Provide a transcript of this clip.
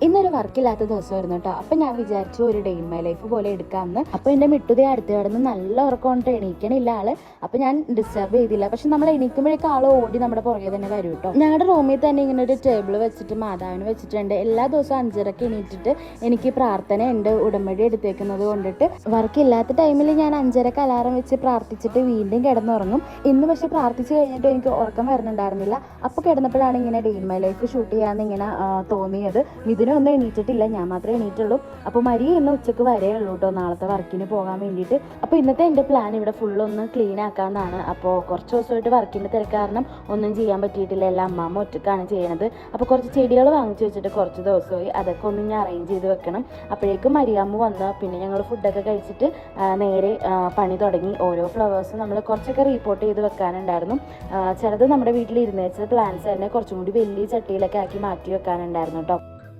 ഇന്നൊരു വർക്കില്ലാത്ത ദിവസമായിരുന്നു കേട്ടോ. അപ്പം ഞാൻ വിചാരിച്ചു ഒരു ഡേ ഇൻ മൈ ലൈഫ് പോലെ എടുക്കാമെന്ന്. അപ്പോൾ എൻ്റെ മിട്ടുതേ അടുത്ത് കിടന്ന് നല്ല ഉറക്കം കൊണ്ട് എണീക്കണില്ല ആള്. അപ്പം ഞാൻ ഡിസ്റ്റർബ് ചെയ്തില്ല. പക്ഷെ നമ്മൾ എണീക്കുമ്പോഴേക്കും ആൾ ഓടി നമ്മുടെ പുറകെ തന്നെ വരും കേട്ടോ. ഞങ്ങളുടെ റൂമിൽ തന്നെ ഇങ്ങനെ ഒരു ടേബിൾ വെച്ചിട്ട് മാതാവിന് വെച്ചിട്ടുണ്ട്. എല്ലാ ദിവസവും 5:30 എണീറ്റിട്ട് എനിക്ക് പ്രാർത്ഥന ഉണ്ട്, ഉടമ്പടി എടുത്തേക്കുന്നത് കൊണ്ടിട്ട്. വർക്കില്ലാത്ത ടൈമിൽ ഞാൻ 5:30 അലാറം വെച്ച് പ്രാർത്ഥിച്ചിട്ട് വീണ്ടും കിടന്നുറങ്ങും. ഇന്ന് പക്ഷെ പ്രാർത്ഥിച്ച് കഴിഞ്ഞിട്ട് എനിക്ക് ഉറക്കം വരുന്നുണ്ടായിരുന്നില്ല. അപ്പോൾ കിടന്നപ്പോഴാണ് ഇങ്ങനെ day in my life shoot ചെയ്യാമെന്ന് ഇങ്ങനെ തോന്നിയത്. ഇതിനൊന്നും എണീറ്റിട്ടില്ല, ഞാൻ മാത്രമേ എണീറ്റുള്ളൂ. അപ്പോൾ മരിയ ഇന്ന് ഉച്ചക്ക് വരേ ഉള്ളൂ കേട്ടോ നാളത്തെ വർക്കിന് പോകാൻ വേണ്ടിയിട്ട്. അപ്പോൾ ഇന്നത്തെ എൻ്റെ പ്ലാൻ ഇവിടെ ഫുള്ളൊന്ന് ക്ലീൻ ആക്കാമെന്നാണ്. അപ്പോൾ കുറച്ച് ദിവസമായിട്ട് വർക്കിൻ്റെ തിരക്ക് കാരണം ഒന്നും ചെയ്യാൻ പറ്റിയിട്ടില്ല. എല്ലാം അമ്മാമ്മ ഒറ്റക്കാണ് ചെയ്യണത്. അപ്പോൾ കുറച്ച് ചെടികൾ വാങ്ങിച്ചു വെച്ചിട്ട് കുറച്ച് ദിവസമായി, അതൊക്കെ ഒന്ന് ഞാൻ അറേഞ്ച് ചെയ്ത് വെക്കണം. അപ്പോഴേക്കും മരിയാമ്മ വന്ന് പിന്നെ ഞങ്ങൾ ഫുഡൊക്കെ കഴിച്ചിട്ട് നേരെ പണി തുടങ്ങി. ഓരോ ഫ്ലവേഴ്സും നമ്മൾ കുറച്ചൊക്കെ റിപ്പോർട്ട് ചെയ്ത് വെക്കാനുണ്ടായിരുന്നു. ചിലത് നമ്മുടെ വീട്ടിൽ ഇരുന്ന് വെച്ച പ്ലാന്റ്സ് തന്നെ കുറച്ചും കൂടി വലിയ ചട്ടിയിലൊക്കെ ആക്കി മാറ്റി വെക്കാനുണ്ടായിരുന്നു കേട്ടോ.